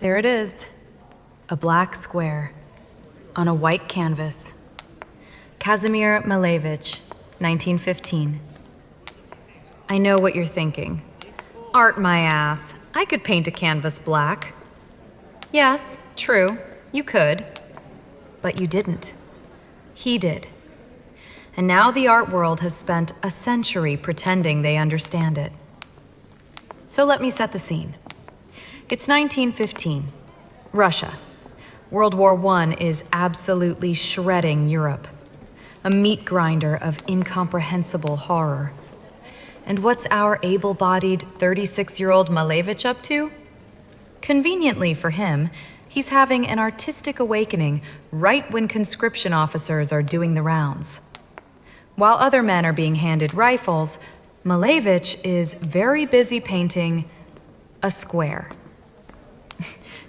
There it is, a black square on a white canvas. Kazimir Malevich, 1915. I know what you're thinking. Art my ass. I could paint a canvas black. Yes, true, you could. But you didn't. He did. And now the art world has spent a century pretending they understand it. So let me set the scene. It's 1915, Russia. World War I is absolutely shredding Europe, a meat grinder of incomprehensible horror. And what's our able-bodied 36-year-old Malevich up to? Conveniently for him, he's having an artistic awakening right when conscription officers are doing the rounds. While other men are being handed rifles, Malevich is very busy painting a square.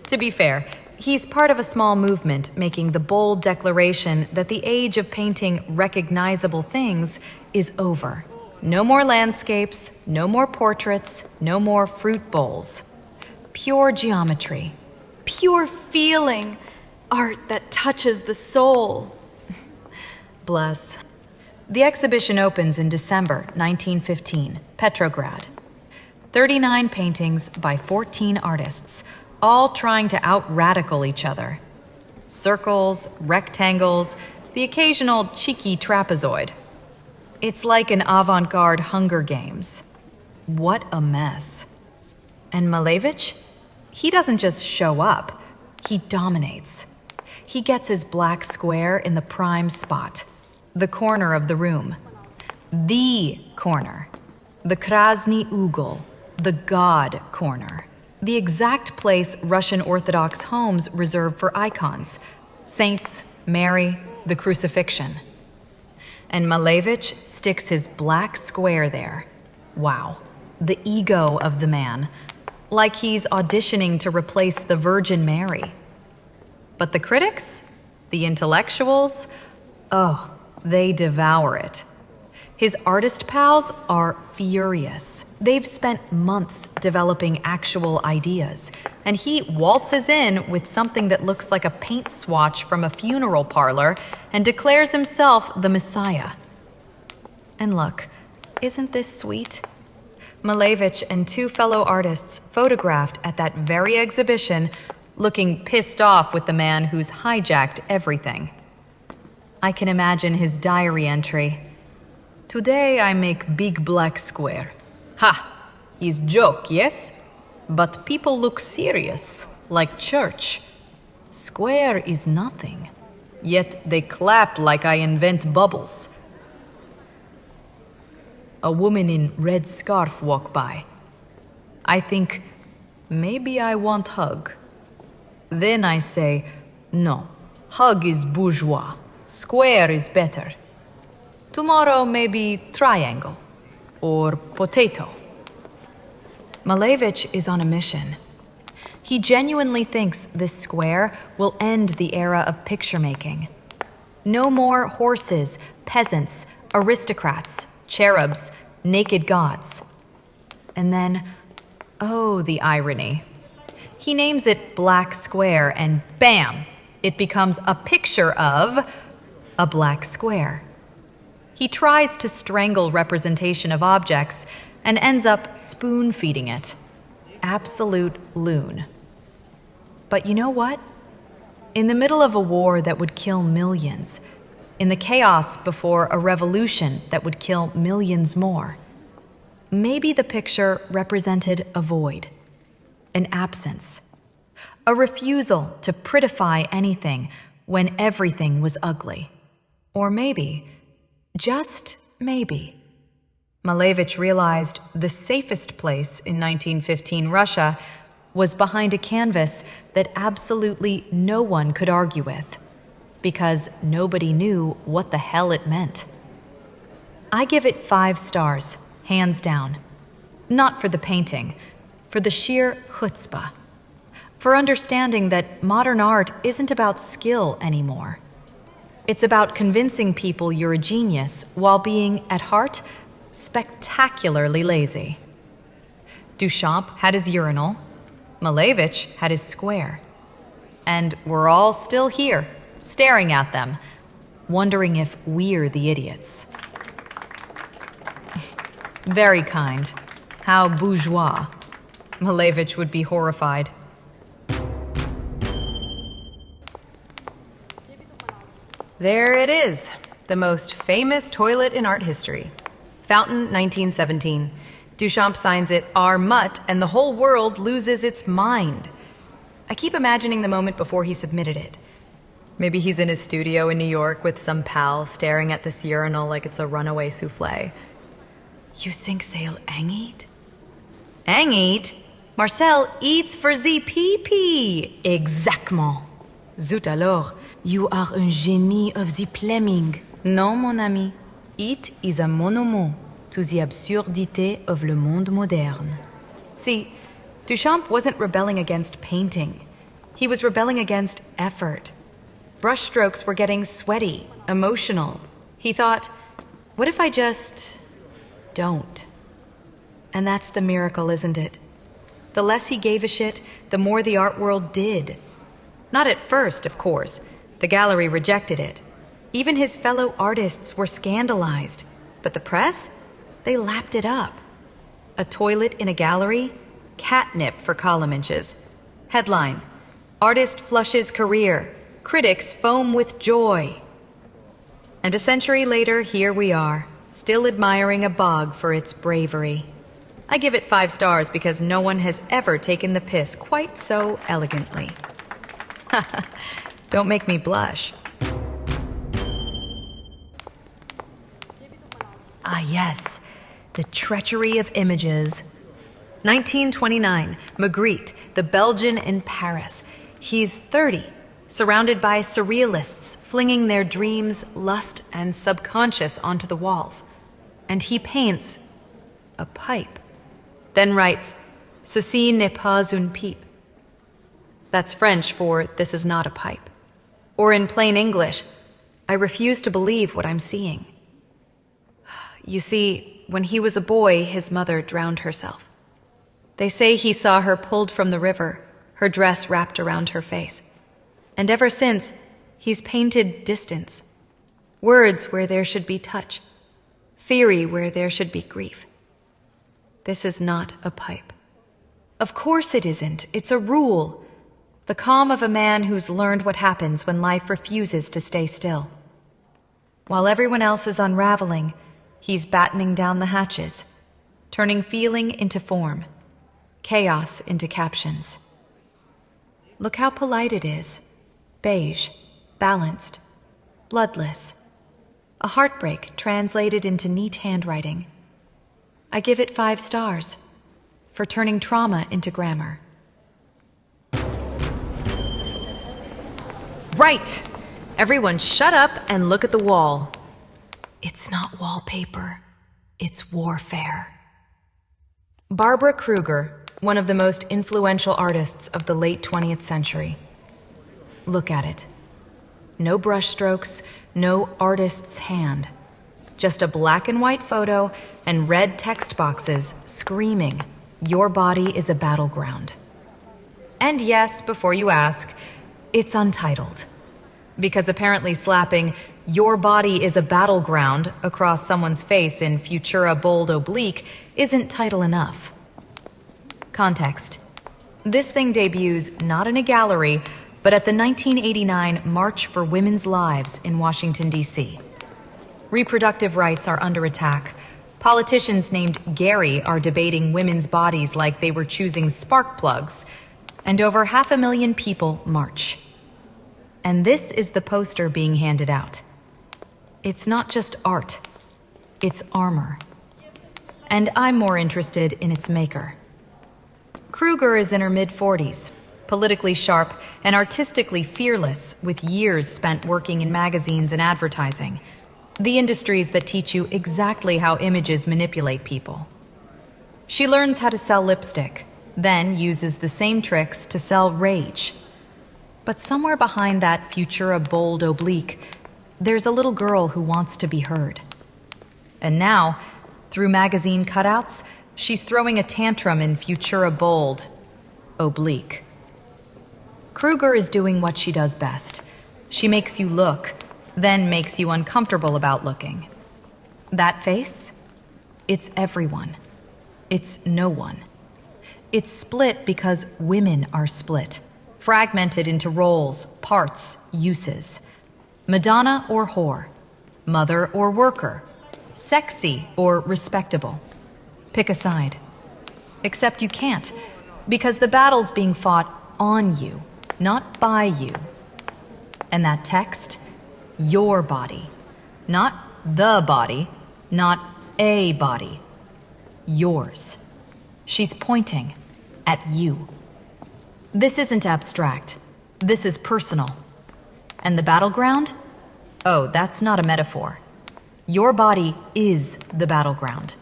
To be fair, he's part of a small movement making the bold declaration that the age of painting recognizable things is over. No more landscapes, no more portraits, no more fruit bowls. Pure geometry, pure feeling, art that touches the soul. Bless. The exhibition opens in December 1915, Petrograd. 39 paintings by 14 artists, all trying to out-radical each other. Circles, rectangles, the occasional cheeky trapezoid. It's like an avant-garde Hunger Games. What a mess. And Malevich? He doesn't just show up, he dominates. He gets his black square in the prime spot, the corner of the room. The corner. The Krasny Ugol, the God corner. The exact place Russian Orthodox homes reserve for icons. Saints, Mary, the crucifixion. And Malevich sticks his black square there. Wow, the ego of the man. Like he's auditioning to replace the Virgin Mary. But the critics? The intellectuals? Oh, they devour it. His artist pals are furious. They've spent months developing actual ideas, and he waltzes in with something that looks like a paint swatch from a funeral parlor and declares himself the Messiah. And look, isn't this sweet? Malevich and two fellow artists photographed at that very exhibition, looking pissed off with the man who's hijacked everything. I can imagine his diary entry. Today I make big black square. Ha! Is joke, yes? But people look serious, like church. Square is nothing. Yet they clap like I invent bubbles. A woman in red scarf walk by. I think, maybe I want hug. Then I say, no, hug is bourgeois. Square is better. Tomorrow maybe triangle or potato. Malevich is on a mission. He genuinely thinks this square will end the era of picture making. No more horses, peasants, aristocrats, cherubs, naked gods. And then, oh, the irony. He names it Black Square and bam, it becomes a picture of a black square. He tries to strangle representation of objects and ends up spoon-feeding it. Absolute loon. But you know what? In the middle of a war that would kill millions, in the chaos before a revolution that would kill millions more, maybe the picture represented a void, an absence, a refusal to prettify anything when everything was ugly. Or maybe, just maybe, Malevich realized the safest place in 1915 Russia was behind a canvas that absolutely no one could argue with, because nobody knew what the hell it meant. I give it 5 stars, hands down. Not for the painting, for the sheer chutzpah, for understanding that modern art isn't about skill anymore. It's about convincing people you're a genius while being, at heart, spectacularly lazy. Duchamp had his urinal. Malevich had his square. And we're all still here, staring at them, wondering if we're the idiots. Very kind. How bourgeois. Malevich would be horrified. There it is, the most famous toilet in art history. Fountain, 1917. Duchamp signs it "Our Mutt," and the whole world loses its mind. I keep imagining the moment before he submitted it. Maybe he's in his studio in New York with some pal staring at this urinal like it's a runaway souffle. You think they'll eat? Eat? Marcel eats for the pee-pee. Exactement. Zut alors, you are un génie of the plumbing. Non, mon ami. It is a monomot to the absurdité of le monde moderne. See, Duchamp wasn't rebelling against painting. He was rebelling against effort. Brushstrokes were getting sweaty, emotional. He thought, what if I just don't? And that's the miracle, isn't it? The less he gave a shit, the more the art world did. Not at first, of course. The gallery rejected it. Even his fellow artists were scandalized. But the press? They lapped it up. A toilet in a gallery? Catnip for column inches. Headline: Artist flushes career. Critics foam with joy. And a century later, here we are, still admiring a bog for its bravery. I give it 5 stars because no one has ever taken the piss quite so elegantly. Don't make me blush. Ah yes, the Treachery of Images. 1929, Magritte, the Belgian in Paris. He's 30, surrounded by surrealists flinging their dreams, lust, and subconscious onto the walls. And he paints a pipe. Then writes, Ceci n'est pas une pipe. That's French for this is not a pipe. Or in plain English, I refuse to believe what I'm seeing. You see, when he was a boy, his mother drowned herself. They say he saw her pulled from the river, her dress wrapped around her face. And ever since, he's painted distance. Words where there should be touch. Theory where there should be grief. This is not a pipe. Of course it isn't. It's a rule. The calm of a man who's learned what happens when life refuses to stay still. While everyone else is unraveling, he's battening down the hatches, turning feeling into form, chaos into captions. Look how polite it is. Beige, balanced, bloodless. A heartbreak translated into neat handwriting. I give it 5 stars for turning trauma into grammar. Right! Everyone shut up and look at the wall. It's not wallpaper, it's warfare. Barbara Kruger, one of the most influential artists of the late 20th century. Look at it. No brushstrokes, no artist's hand. Just a black and white photo and red text boxes screaming, "Your body is a battleground." And yes, before you ask, it's untitled. Because apparently slapping "Your body is a battleground" across someone's face in Futura bold oblique isn't title enough. Context. This thing debuts not in a gallery, but at the 1989 March for Women's Lives in Washington, D.C. Reproductive rights are under attack. Politicians named Gary are debating women's bodies like they were choosing spark plugs. And over 500,000 people march. And this is the poster being handed out. It's not just art. It's armor. And I'm more interested in its maker. Kruger is in her mid-40s, politically sharp and artistically fearless, with years spent working in magazines and advertising. The industries that teach you exactly how images manipulate people. She learns how to sell lipstick, then uses the same tricks to sell rage. But somewhere behind that Futura bold oblique, there's a little girl who wants to be heard. And now, through magazine cutouts, she's throwing a tantrum in Futura bold. oblique. Kruger is doing what she does best. She makes you look, then makes you uncomfortable about looking. That face? It's everyone. It's no one. It's split because women are split, fragmented into roles, parts, uses. Madonna or whore, mother or worker, sexy or respectable. Pick a side. Except you can't, because the battle's being fought on you, not by you. And that text? Your body. Not the body, not a body. Yours. She's pointing at you. This isn't abstract. This is personal. And the battleground? Oh, that's not a metaphor. Your body is the battleground.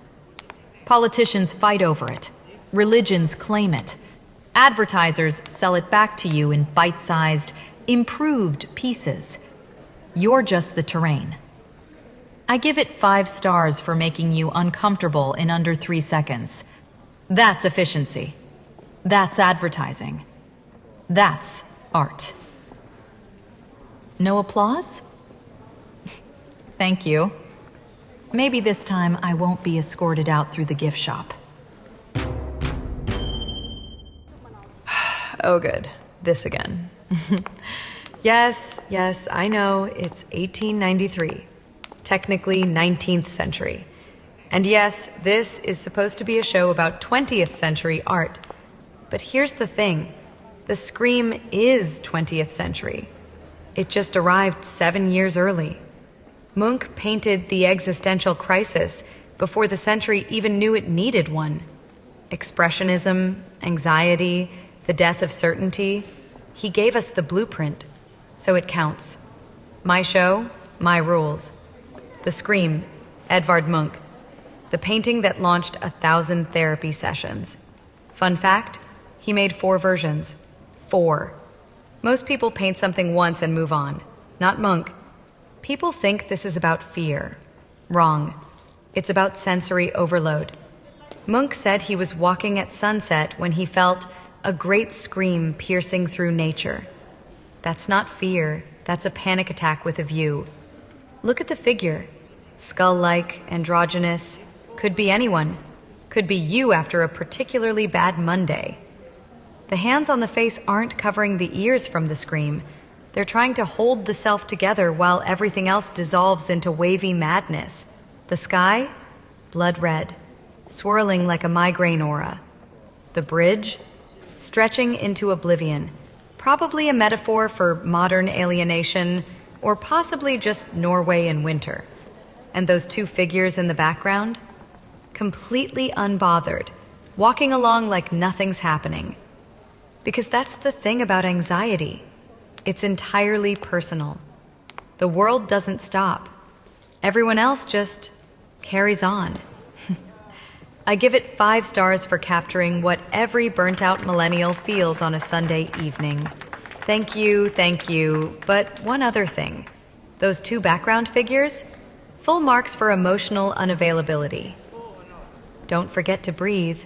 Politicians fight over it. Religions claim it. Advertisers sell it back to you in bite-sized, improved pieces. You're just the terrain. I give it 5 stars for making you uncomfortable in under 3 seconds. That's efficiency. That's advertising. That's art. No applause? Thank you. Maybe this time I won't be escorted out through the gift shop. Oh good, this again. Yes, I know, it's 1893. Technically 19th century. And yes, this is supposed to be a show about 20th century art. But here's the thing, the Scream is 20th century. It just arrived 7 years early. Munch painted the existential crisis before the century even knew it needed one. Expressionism, anxiety, the death of certainty. He gave us the blueprint, so it counts. My show, my rules. The Scream, Edvard Munch. The painting that launched 1,000 therapy sessions. Fun fact, he made 4 versions. 4. Most people paint something once and move on. Not Munch. People think this is about fear. Wrong. It's about sensory overload. Munch said he was walking at sunset when he felt a great scream piercing through nature. That's not fear, that's a panic attack with a view. Look at the figure. Skull-like, androgynous, could be anyone. Could be you after a particularly bad Monday. The hands on the face aren't covering the ears from the scream. They're trying to hold the self together while everything else dissolves into wavy madness. The sky? Blood red, swirling like a migraine aura. The bridge? Stretching into oblivion. Probably a metaphor for modern alienation, or possibly just Norway in winter. And those 2 figures in the background? Completely unbothered, walking along like nothing's happening. Because that's the thing about anxiety. It's entirely personal. The world doesn't stop. Everyone else just carries on. I give it 5 stars for capturing what every burnt-out millennial feels on a Sunday evening. Thank you, but one other thing. Those 2 background figures? Full marks for emotional unavailability. Don't forget to breathe,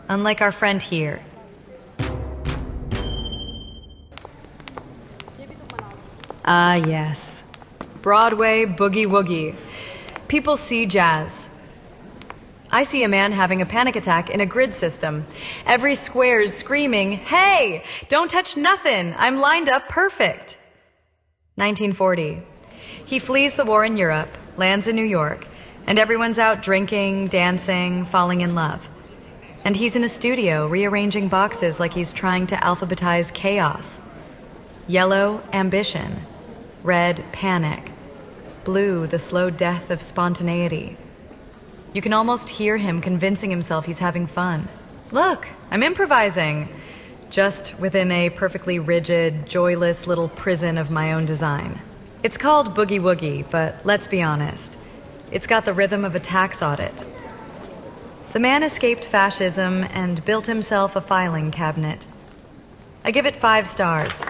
unlike our friend here. Ah, yes. Broadway, boogie woogie. People see jazz. I see a man having a panic attack in a grid system. Every square's screaming, "Hey, don't touch nothing, I'm lined up perfect." 1940. He flees the war in Europe, lands in New York, and everyone's out drinking, dancing, falling in love. And he's in a studio rearranging boxes like he's trying to alphabetize chaos. Yellow, ambition. Red, panic. Blue, the slow death of spontaneity. You can almost hear him convincing himself he's having fun. Look, I'm improvising. Just within a perfectly rigid, joyless little prison of my own design. It's called Boogie Woogie, but let's be honest. It's got the rhythm of a tax audit. The man escaped fascism and built himself a filing cabinet. I give it 5 stars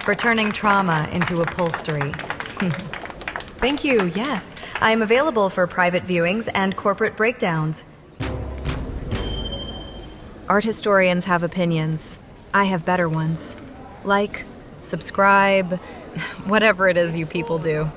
for turning trauma into upholstery. Thank you, yes. I am available for private viewings and corporate breakdowns. Art historians have opinions. I have better ones. Like, subscribe, whatever it is you people do.